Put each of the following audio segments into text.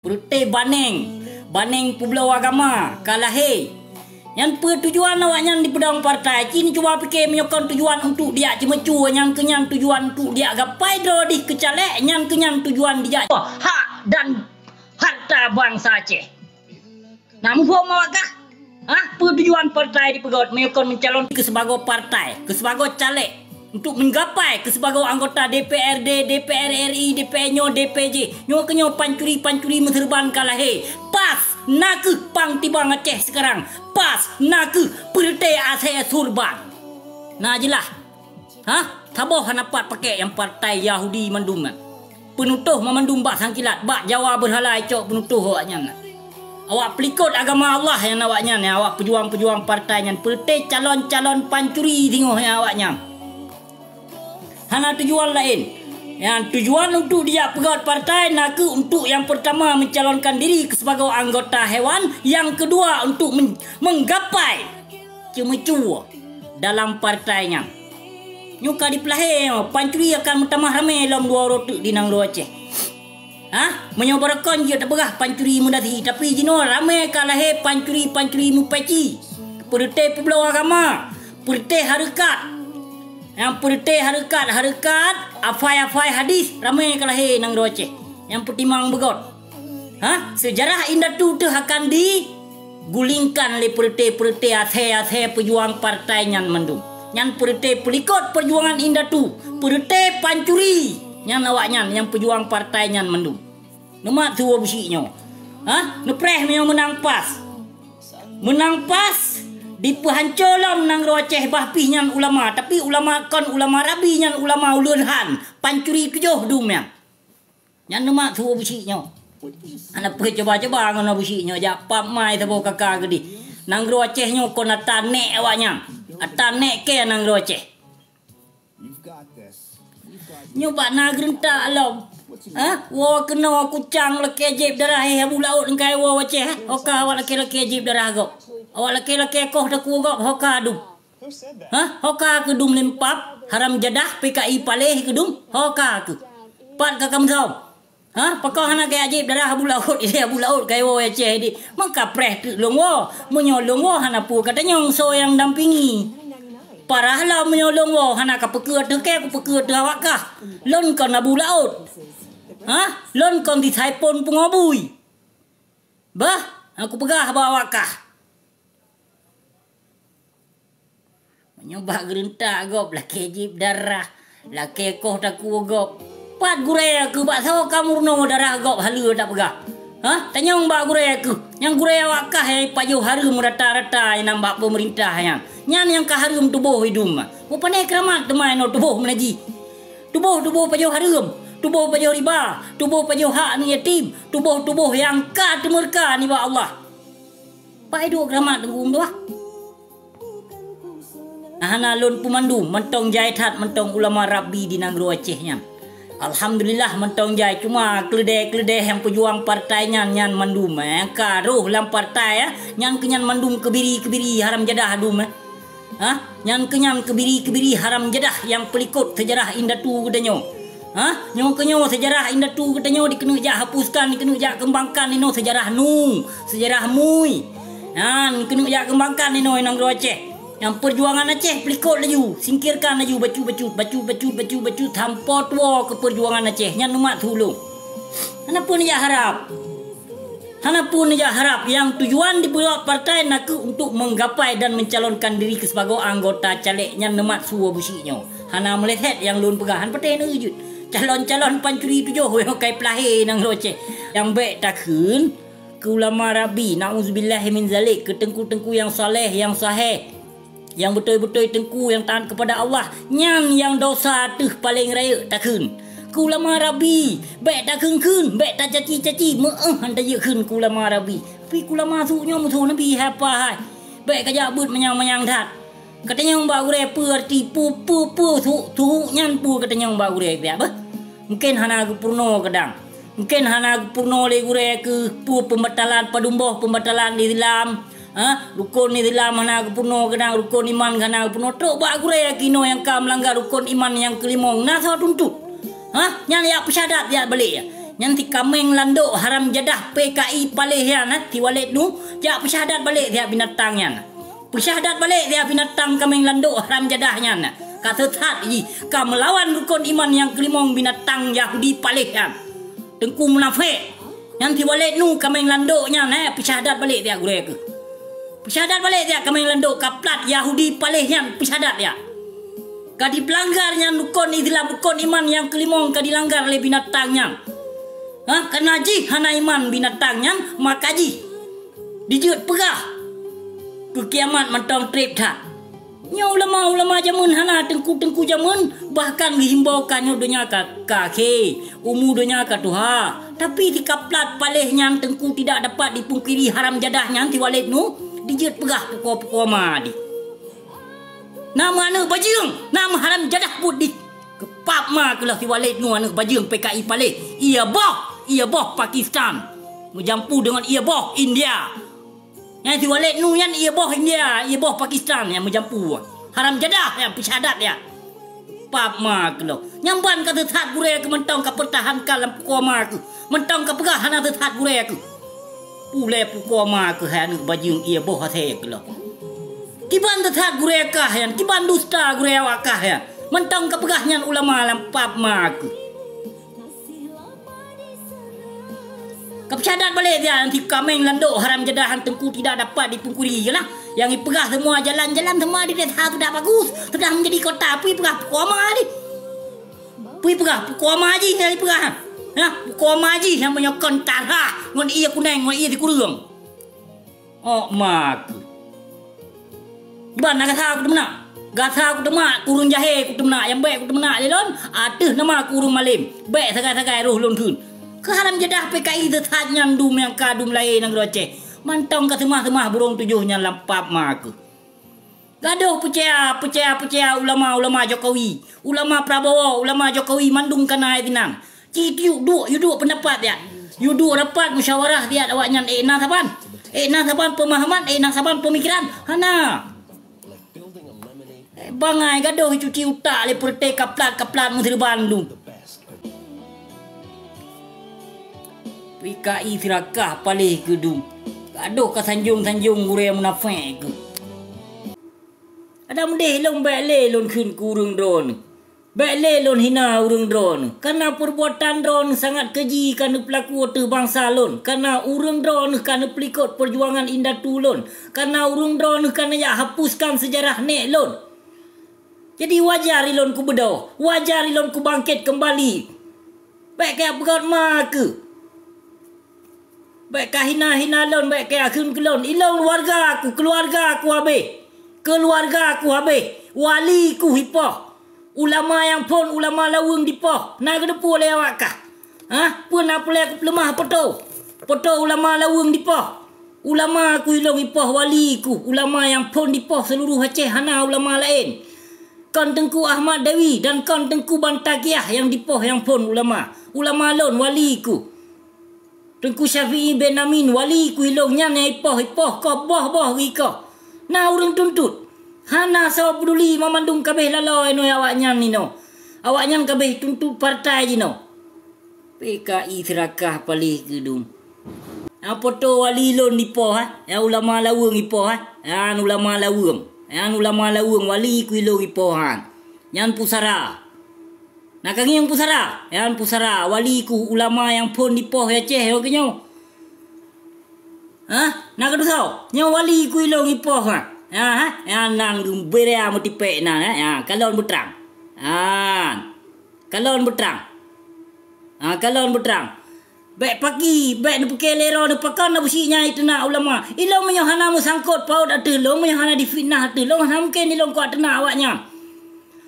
Perutih baning pulau agama kalahe. Yang tujuan awaknya di pedang partai kini cuba fikir menyokong tujuan untuk dia cemecu, yang kenyang tujuan untuk dia gapai drodi kecalek, yang kenyang tujuan dia hak dan harta bangsa Aceh. Namun awakah tujuan partai dipegot menyokong mencalon ke sebagai partai, ke sebagai caleg untuk menggapai ke sebagai anggota DPRD, DPR RI, DPR DPJ, nyo pancuri menserban kalahe. Pas nak pang tibang Aceh sekarang. Pas nak pertai Aceh surban. Nah jelah. Taboh hanapat pakai yang partai Yahudi mendum. Penutuh memandum bak sangkilat, bak Jawa berhala icok penutuh awaknya. Awak pelikut agama Allah yang awaknya ni, awak pejuang-pejuang partai yang pertai calon-calon pancuri tengok yang awaknya. Hana tujuan lain. Yang tujuan untuk dia pegat partai nak untuk yang pertama mencalonkan diri sebagai anggota hewan, yang kedua untuk menggapai cemecu dalam partainya. Nyuka dipelahe pancuri akan bertambah ramai dalam dua rotuk di nang Aceh. Menyobarkan dia tak berah pancuri mudati, tapi jino ramai kalahe pancuri mupeci. Pertai pulau agama, pertai harakat. Yang pertai harakat afai hadis ramai kalahe nang Aceh. Yang pertimang begot. Sejarah indah tu akan digulingkan oleh pertai Aceh pejuang partai yang mendung. Yang pertai pelikut perjuangan indah tu, pertai pancuri yang awaknya yang pejuang partai yang mendung. Nemak tu besiknya. Nepreh memang menang pas. Di pehancolam nang Aceh bahpih nyan ulama, tapi ulama rabi nyan ulama ulunhan pancuri tujuh dumnya. Nyan nemak tu besiknya. Anak pergi coba ngono besiknya jak pap mai tabo kakak gedi. Nang Aceh nyo kon atanek awaknya. Atanek ke nang Aceh. Nyoba na gerenta alam. Wa kena kucang leke jeb darah habu laut engkai wa Aceh. Oka awak leke jeb darah go. Awak laki-laki koh dah kuogok hoka dum. Hoka ke dum lempap haram jadah PKI paleh ke dum hoka ke. Pat ka kamsau. Pakau hana ke ajib darah abu laut dia abu laut kai wo Aceh di. Maka preh tu longwo menyolong wo hana pu katanya so yang dampingi. Parahlah menyolong wo hana ka pekeut tu ke ku pekeut awak kah. Lon kon abu laut. Lon kon di saipon pengobui. Bah, aku pegah bawa kah. Nyoba gerentak gop laki jib darah laki koh tak kuogop pat guraya ke bak sawo kamu no darah gop halu tak pegah. Tanyong bak guraya ke yang guraya wakah pajuh harum rata-rata yang nambak pemerintah yang nyan yang kaharum tubuh hidung pandai keramat temai no tubuh menaji tubuh pajuh harum, tubuh pajuh riba, tubuh pajuh hak ni yatim, tubuh yang ka temurka ni ba Allah. Pak hidup keramat tengum tu Hana lon pumandu mentong jai tat mentong ulama rabi di nang Acehnya. Alhamdulillah mentong jai cuma keledai yang pejuang partainya nyan mandum karuh lam partai nyan kenyan mandum kebiri haram jadah dum nyan kenyan kebiri haram jadah yang pelikut sejarah indah tu gedanyo. Nyo sejarah indah tu gedanyo dikena jak hapuskan dikena jak kembangkan ino sejarah sejarah mui. Kena jak kembangkan ino nang Aceh. Yang perjuangan Aceh pelikut laju, singkirkan laju bacu tanpa tua ke perjuangan Aceh yang numat tulung. Hanapun dia harap yang tujuan dibuat partai nak untuk menggapai dan mencalonkan diri sebagai anggota caleg yang numat suwa busiknya. Hana meleset yang lun pegahan partai ni wujud. Calon-calon pancuri tujuh yang kai pelahe nang Aceh. Yang baik takun ke ulama rabi, nauzubillah min zalik, ke tengku-tengku yang saleh yang sahih. Yang betul-betul tengku yang taat kepada Allah. Yang dosa tu paling raya takun. Ku ulama rabi. Baik takun kun. Baik tak caci-caci. Hantar je kun ku ulama rabi. Tapi ku ulama suhnya musuh Nabi. Apa hai. Baik kajak but menyang-menyang tat. Katanya mbak gure perti pu. Tuhuknya pu katanya mbak gure. Apa? Mungkin hana purno kadang. Mungkin hana purno le gure ke pu pembatalan padumboh pembatalan di dalam. Rukun ni dalam mana puno kadang rukun iman kana puno tok ba gure kino yang ka melanggar rukun iman yang kelima nasa tuntut. Yang ya pesyadat dia balik ya. Nyanti kameng landok haram jadah PKI palehian ti walet nu jak persyahadat balik dia binatangnya. Persyahadat balik dia binatang kameng landok haram jadahnya. Kata tat ji ka melawan rukun iman yang kelimong binatang Yahudi palehian. Tengku munafik. Nyanti walet nu kameng landoknya persyahadat balik dia gure ke. Persyahadat balik dia kameng landok kaplat Yahudi palehian persyahadat dia. Kadi pelanggarnya rukun Islam rukun iman yang kelimong kadi langgar oleh binatangnya. Kena ji hana iman binatangnya maka ji dijut pegah ke kiamat mentong trip tak. Nya ulama jamun hana tengku jamun bahkan dihimbaukan dunia kaki umu dunia ka tuha tapi di kaplat palehnya tengku tidak dapat dipungkiri haram jadahnya ti walid nu dijut pegah pukul madi. Nama anak bajing nama haram jadah putih kepap ma kelah ti walid nu anak bajing PKI paleh ia boh Pakistan menjampu dengan ia boh India. Yang ti walid nu yan ia boh India, ia boh Pakistan yang menjampu. Haram jadah yang persyahadat ya. Pap mak lo. Nyamban ka tethat gure ke mentong ka pertahankan lam koma ke. Mentong ka pegah hana tethat gure ke. Pule koma ke han bajing ia boh hathe ke lo. Kiban tethat gure ka yan, kiban dusta gure wakah ya. Mentong ka pegahnya ulama lam pap mak ke. Kepsyadat balik dia nanti kameng landok haram jadahan tengku tidak dapat dipungkiri je lah. Yang ipegah semua jalan-jalan semua di desa sudah bagus. Sudah menjadi kota. Pui pegah pukoma ni. Pui pegah pukoma haji yang ipegah. Pukoma haji yang menyokon tarah. Ngon iya kuneng, ngon iya dikurung. Oh mak. Ban nak kata aku temenak. Gata aku temak kurung jahe aku temenak. Yang baik aku temenak lelon. Ateh nama kurung malim. Baik sagai-sagai roh lon kun. Keharam jadah PKI tethat nyandum yang kadum lain yang roce. Mantong ke temah-temah burung tujuhnya lampap mak. Gaduh percaya ulama Jokowi. Ulama Prabowo, ulama Jokowi mandung kana itinang. Citu duk pendapat dia. You duk rapat musyawarah dia awaknya nak saban. Nak saban pemahaman, nak saban pemikiran. Hana. Bangai gaduh cuci utak le perte kaplat Menteri Bandung. PKI sirakah palih gedung. Aduh ka sanjung gure munafik ke. Ada mudih long baik le lon kun kurung drone. Baik le lon hina urung drone. Karena perbuatan drone sangat keji kerana pelaku otak bangsa lon. Karena urung drone kerana pelikut perjuangan indah tulon. Karena urung drone kerana ya hapuskan sejarah nek lon. Jadi wajar ilon ku bedoh. Wajar ilon ku bangkit kembali. Baik kaya pegaut mak ke. Baik kah hina lon, baik kah akun kelon. Ilong keluarga aku habis. Wali ku hipoh. Ulama yang pun ulama lawung dipoh. Nak kedepu oleh awak kah? Pun apa leh aku lemah poto ulama lawung dipoh. Ulama aku ilong hipoh wali ku. Ulama yang pun dipoh seluruh Aceh hana ulama lain. Kon Tengku Ahmad Dewi dan kon Tengku Bantakiah yang dipoh yang pun ulama. Ulama lon wali ku. Tengku Syafi'i bin Amin wali ku hilongnya ni ipoh ko boh rika. Na urang tuntut. Hana sawa peduli memandung kabeh laloi no awaknya ni no. Awaknya kabeh tuntut partai je no. PKI serakah palih gedung. Apa tu wali lon ipoh ya ulama lawung ipoh ulama lawung. Ulama lawung wali ku hilong ipohan. Yang pusara. Nak kangi yang pusara wali ku ulama yang pun dipoh ya Aceh yo kenyo. Nak kadu sao? Nyo wali ku ilong ipoh nang berea motipe na kalon betrang. Kalon betrang. Baik pagi, baik nu pakai lero nu pakan na businya itu na ulama. Ilong menyohana mu sangkut paut adelong menyohana difitnah adelong mungkin ilong ku atena awaknya.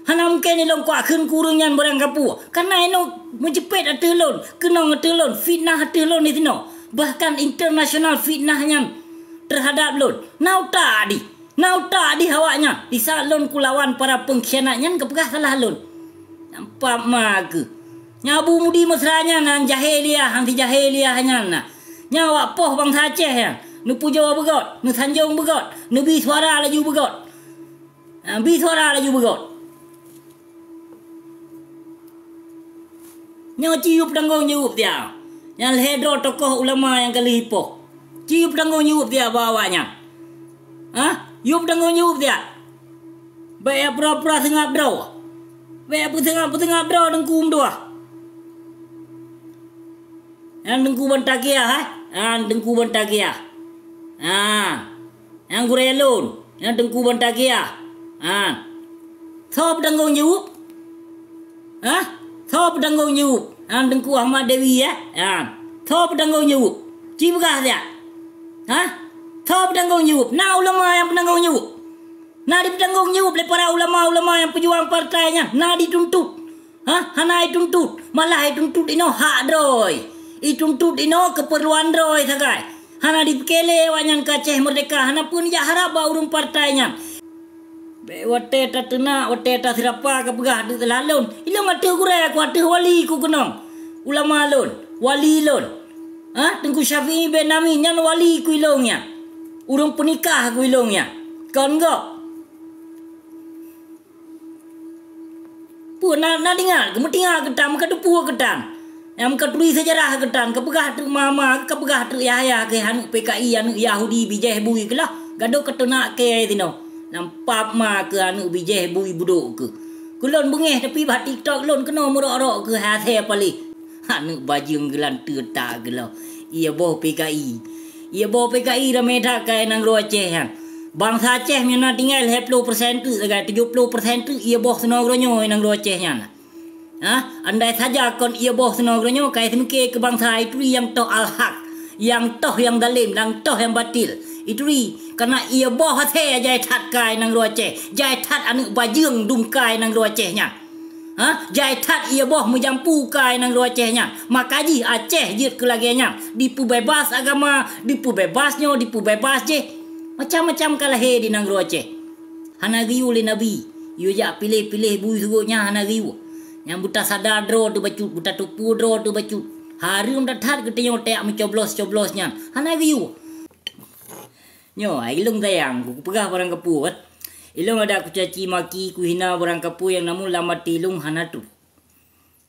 Hana mungkin ilong kuat kun kurungnya barang kapu. Karena ino menjepit atelon, kenong atelon, fitnah atelon itu no. Bahkan internasional fitnahnya terhadap lon. Nau tadi awaknya. Di saat lon kulawan para pengkhianatnya kepegah salah lon. Nampak mak. Nyabu mudi mesranya nang jahiliah, hang jahiliahnya na. Nyawa poh bangsa Aceh ya. Nu Jawa begot, nu Tanjung begot, nu bi suara laju begot. Nyo ciup tanggung jawab dia. Yang hedro tokoh ulama yang kali hipo. Ciup tanggung nyup dia bawanya. Yup tanggung nyup dia. Baik pura-pura tengah bro. Baik tengah bro dengkum dua. Yang dengku bantakia dengku bantakia. Yang gurelun, yang dengku bantakia. Thop tanggung nyup. Thop tanggung nyup. Yang dengku Ahmad Dewi ya. Thop tanggung nyup. Cibukah dia? Thop tanggung nyup. Nah ulama yang penanggung nyup. Nah ditanggung nyup oleh para ulama-ulama yang pejuang partainya. Nah dituntut. Hana dituntut. Malah dituntut ino hak droi. Dituntut ino keperluan droi sagai. Hana dipekele wanyan kaceh merdeka. Hana pun ya harap urung partainya. Be wate tatena wate tasirapa kapegah di telalun. Ilo ngate gure ku ate wali ku kenong. Ulama lon, wali lon. Tengku Syafi'i bin Amin nyan wali ku ilongnya. Urung penikah ku ilongnya. Kon go. Pun na dengar, kemudian ketam kedepu ketam. Yang ketui sejarah ketam, kapegah tu mama, kapegah tu Yahya ke hanu PKI anu Yahudi bijeh bui kelah. Gaduh ketena ke tino. Nampak ma ke anu bijeh bui buduk ke. Kulon bengeh tapi bah TikTok lon kena murok-rok ke hase pali. Anu bajung gelan terta gelau. Ia boh PKI. Ia boh PKI ramai tak kaya nang Aceh han. Bangsa Aceh mina tinggal 70% tu segai 70% tu ia boh senogronyo nang Aceh han. Andai saja kon ia boh senogronyo kaya semike ke bangsa itu yang toh al-haq, yang toh yang dalim, yang toh yang batil. Itu karena ia boh hase jai tat kai nang Aceh. Jai tat anu bajung dumkai nang Acehnya. Jai tat ia boh menjampu kai nang Acehnya. Makaji Aceh jit kelagianya. Dipu bebas agama, dipu bebasnya, dipu bebas je. Macam-macam kalah di nang Aceh. Hana giu le nabi. Yu jak pilih-pilih bui sugutnya hana giu. Yang buta sadar dro tu bacut, buta tupu dro tu bacut. Hari unda tat ketenyo tek mencoblos-coblosnya. Hana giu. Nyo, ilung sayang ku pegah barang kepu kan. Ilung ada aku caci maki ku hina barang kepu yang namun lama tilung hana tu.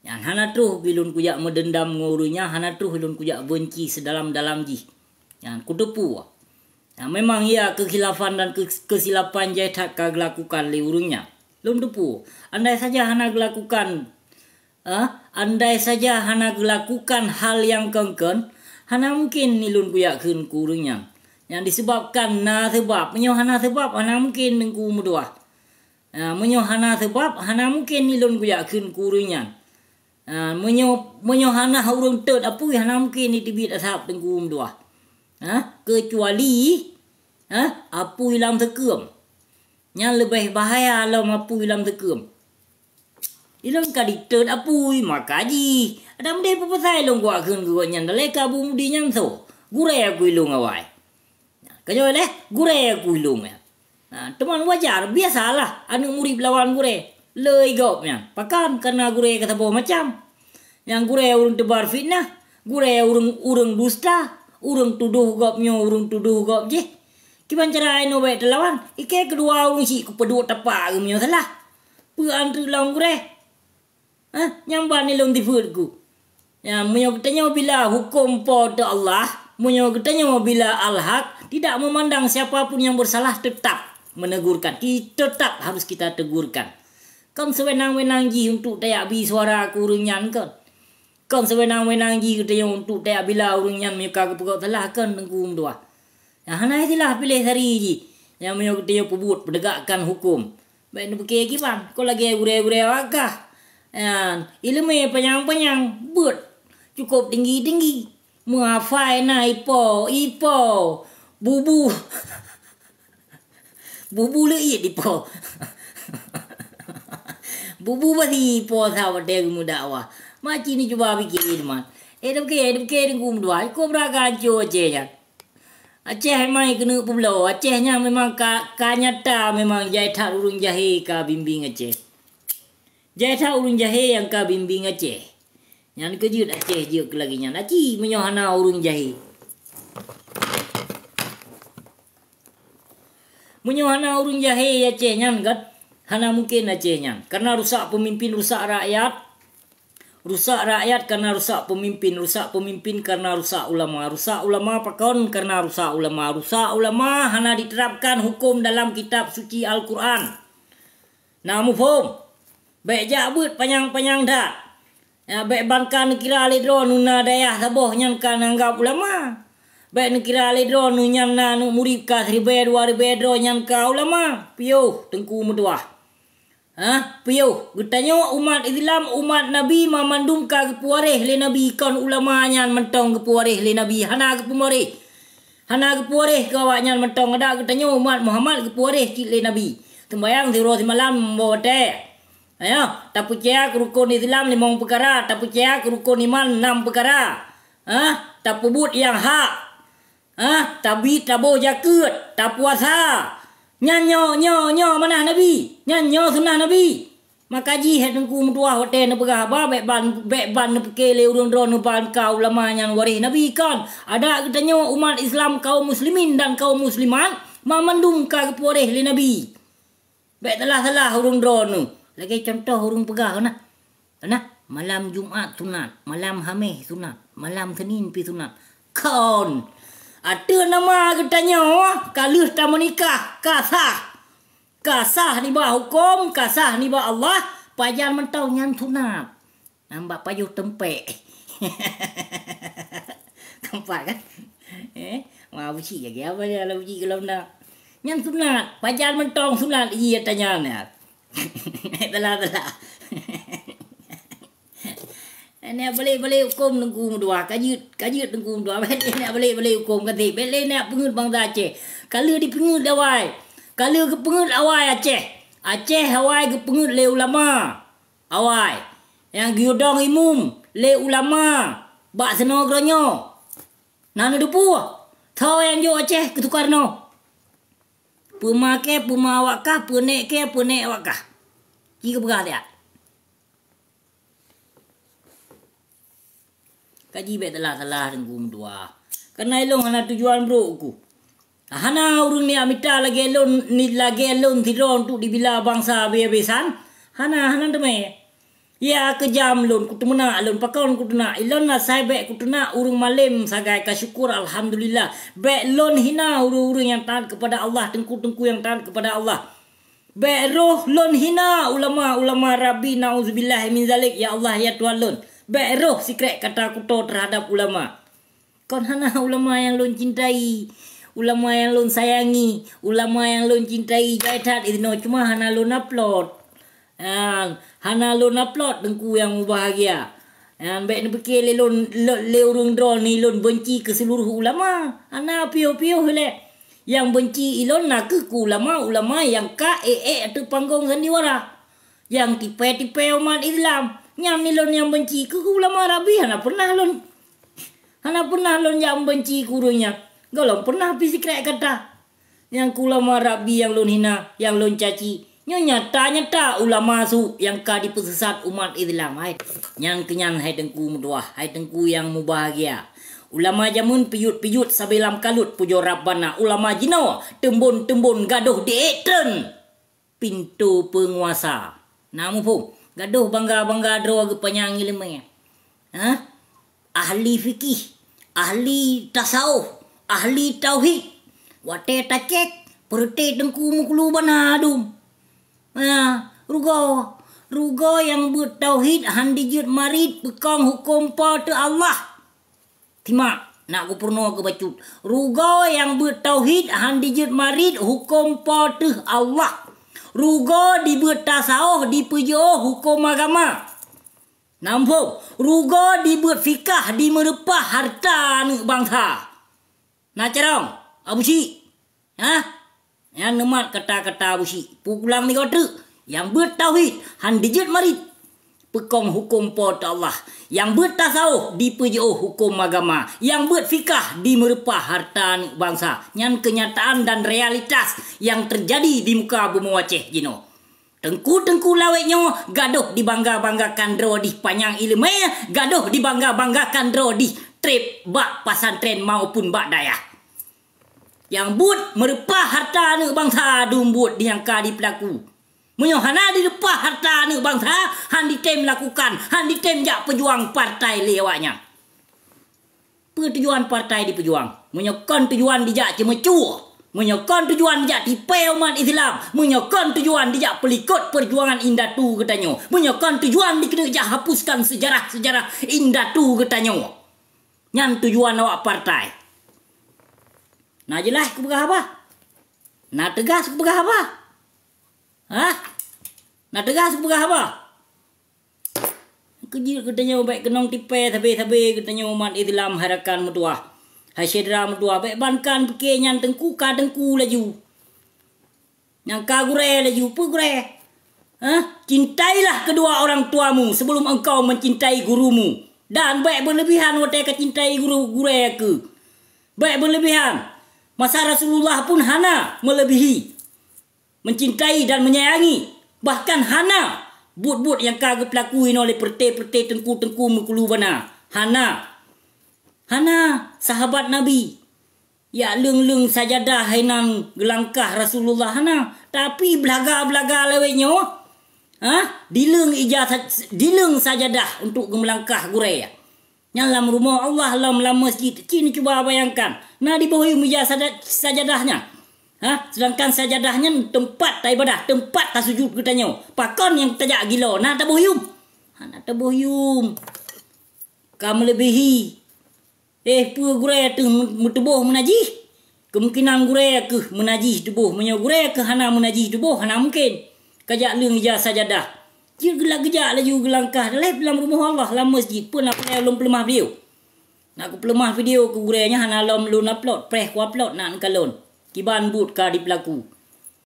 Yang hana tu bilun ku jak medendam ngurunya, hana tu bilun ku jak benci sedalam-dalam ji. Yang ku depu. Memang ia kekhilafan dan kesilapan jai tak kagelakukan liurungnya. Lum depu. Andai saja hana gelakukan hal yang kengken, hana mungkin nilun kuyak kun kurungnya. Yang disebabkan sebab menyo hana sebab hana mungkin nengku mudua. Menyo hana sebab hana mungkin nilun kuyak kun kurungnya. Menyo hana urung tet apui hana mungkin ditibit asap nengku mudua. Kecuali apu ilam tekem. Yang lebih bahaya dalam apu ilam tekem. Ilam kaditer apu makaji. Ada mende papasai long gua kun gua nyan daleka bu mudi nyan so. Gure aku ilung awai. Kanyo le gure aku ilung ya. Teman wajar biasalah anu murid lawan gure. Lei gopnya. Pakan karena gure kata bawa macam. Yang gure urung tebar fitnah, gure urung dusta. Urung tuduh gopnyo, urung tuduh gop je. Kiban cara ino baik terlawan. Ike kedua urung si ku peduk tapak gemnyo salah. Puan tu lawan gure. Nyamban ni long tifut ku. Ya, munyo katanya bila hukum pada Allah, munyo katanya bila al-haq tidak memandang siapapun yang bersalah tetap menegurkan. Tetap harus kita tegurkan. Kan sewenang-wenang ji untuk tayak bi suara ku runyan kan. Kan sewenang-wenang ji katanya untuk tayak bila urunyan mereka kepegak salah kan tengkum dua. Yang hana itilah pilih hari ji. Yang munyo katanya pebut pendegakkan hukum. Baik nak pakai kiban. Kau lagi gure-gure wakah. Ilmu panjang-panjang buat cukup tinggi-tinggi. Muafai na ipo bubu bubu leit ipo. Bubu basi ipo sahabat dia muda awak. Macam ni cuba fikir man. Dah fikir ngum dua. Kau beragam Aceh je. Aceh memang kena pulau. Acehnya memang kanyata memang jai tak urung jahe ka bimbing Aceh. Jai tak urung jahe yang ka bimbing Aceh. Yang kejut Aceh je ke lagi nya. Naci menyohana urung jahe. Menyohana urung jahe Aceh nya kan. Hana mungkin Aceh nya. Karena rusak pemimpin, rusak rakyat. Rusak rakyat karena rusak pemimpin. Rusak pemimpin karena rusak ulama. Rusak ulama pakon karena rusak ulama. Rusak ulama hana diterapkan hukum dalam kitab suci Al-Quran. Namu faham? Baik jabut panjang-panjang dah. Ya, baik bankan kira alidro nuna dayah saboh nyankan anggap ulama. Baik kira alidro nunyan na nu murika 1,000-2,000 dro nyanka ulama. Piyo tengku meduah. Piyo bertanya umat Islam umat Nabi memandung ka kepuareh le Nabi kan ulama nyan mentong kepuareh le Nabi hana kepuareh kawak nyan mentong ada bertanya umat Muhammad kepuareh ki le Nabi sembayang zero malam bote ayo tak percaya rukun Islam 5 perkara tak percaya rukun iman 6 perkara tak pebut yang hak tabi tabo jaket tak puasa nyo mana Nabi nyo sunnah Nabi makaji het ku mutuah hotel na pegah ba bek ban na pekele urun ron ban ka ulama yang waris Nabi kan ada katanya umat Islam kaum muslimin dan kaum muslimat memandung ka kepuareh li Nabi bek salah urun ron lagi contoh urun pegah na malam Jumaat sunat malam Khamis sunat malam Senin pi sunat kon ada nama katanya kalus tak menikah kasah ni ba hukum kasah ni ba Allah pajan mentau nyan sunat nampak payuh tempek tempat kan mau buci lagi apa dia la buci kalau nak nyan sunat pajan mentong sunat iya tanya ni telah Nek boleh hukum tengku dua kajut tengku dua nek boleh hukum kati boleh nak pengut bangsa Aceh kalau di pengut awai kalau ke pengut awai Aceh awai ke pengut le ulama awai yang giodong imum le ulama bak seno gronyo nana depu thau yang jo Aceh ketukarno pemake pemawakah penek awakah ki ke begah dia kaji bet salah tengku dua karena elong hana tujuan bro ku hana urung ni amita lagi elon tidron tu dibila bangsa bebesan hana deme ya kejam lon kutumna alon pakon kutuna ilon na sai bet kutuna urung malim sagai ka syukur alhamdulillah bet lon hina urung yang taat kepada Allah tengku yang taat kepada Allah bet roh lon hina ulama rabbi nauzubillah min zalik ya Allah ya Tuhan lon beroh sikret kata kuto terhadap ulama. Kon hana ulama yang lon cintai, ulama yang lon sayangi, ulama yang lon cintai jaitat itu no cuma hana lon upload. Hana lon upload tengku yang bahagia. Baik ni bekil lon le urung drone ni lon benci ke seluruh ulama. Hana pio-pio le. Yang benci ilon nak ke ulama yang ka atau panggung sandiwara. Yang tipe-tipe umat Islam. Nyam ni lon yang benci ke ulama Rabi hana pernah lon yang benci kurunya golong pernah pisikret kata yang ulama Rabi yang lon hina yang lon caci nyonya nyata ulama su yang ka dipesesat umat Islam hai yang kenyan hai tengku muduah hai tengku yang mubahagia ulama jamun piyut sabelam kalut pujo rabbana ulama jino tembun gaduh dieten pintu penguasa namu pun gaduh bangga dro ke panyang ilmu ahli fikih ahli tasawuf ahli tauhid wate takek perute tengku mukulu banadum rugo yang bertauhid handijut marid pekang hukum pada Allah timak nak ku purno ke bacut rugo yang bertauhid handijut marid hukum pada Allah rugo dibuat tasawuf dipujo hukum agama. Nampuk rugo dibuat fikah di merepah harta bangsa. Nak cerong abusi. Yang nemat kata-kata abusi. Pukulang ni kata yang bertauhid handijut marid pekong hukum pada Allah. Yang bertasawuf dipujo hukum agama. Yang berfikah di merepah harta bangsa. Yang kenyataan dan realitas yang terjadi di muka bumi Aceh jino. Tengku laweknya gaduh dibangga-banggakan dro di panjang ilmu, gaduh dibangga-banggakan dro di trip bak pasantren maupun bak dayah. Yang but merepah harta bangsa dumbut yang ka di pelaku. Munyo hana di depan harta ni bangsa, han ditem lakukan, han ditem jak pejuang partai lewatnya. Tujuan partai di pejuang, menyokon tujuan dijak cemecua, menyokon tujuan dijak tipe umat Islam, menyokon tujuan dijak pelikut perjuangan Indatu ketanyo, menyokon tujuan dikena jak hapuskan sejarah-sejarah Indatu ketanyo. Nyan tujuan awak partai. Nah jelas ke begah apa? Nah tegas ke begah apa? Hah? Nah tegas ke begah apa? Kejil katanya baik kenong tipe tabe-tabe katanya umat Islam harakan mutuah. Hasyedra mutuah baik bankan peke nyan tengku ka tengku laju. Yang ka gure laju pu gure. Hah? Cintailah kedua orang tuamu sebelum engkau mencintai gurumu. Dan baik berlebihan watai ka cintai guru gure ke. Baik berlebihan. Masa Rasulullah pun hana melebihi. Mencintai dan menyayangi. Bahkan hana but-but yang kagak pelakuin oleh perte-perte tengku-tengku mukulu bana. Hana sahabat Nabi. Ya leng-leng sajadah hainan gelangkah Rasulullah hana. Tapi belaga-belaga lewenya. Dileng sajadah untuk gemelangkah guraya. Dalam rumah Allah, dalam masjid. Cini cuba bayangkan. Nah di bawah meja sajadahnya. Sedangkan sajadahnya tempat ibadah, tempat tak sujud katanya. Pakon yang tajak gila. Nah tak bohyum. Nak tak bohyum. Kamu melebihi. Pu guraya tu mutubuh menajih. Kemungkinan guraya ke menajih tubuh. Menyo guraya ke hana menajih tubuh. Hana mungkin. Kajak leng ija sajadah. Dia gelak-gejak laju gelangkah dalam rumah Allah, dalam masjid pun nak belum pelemah video. Nak aku pelemah video ke guranya hana lom lun upload, preh ku upload nak kalon. Kiban but ka di pelaku.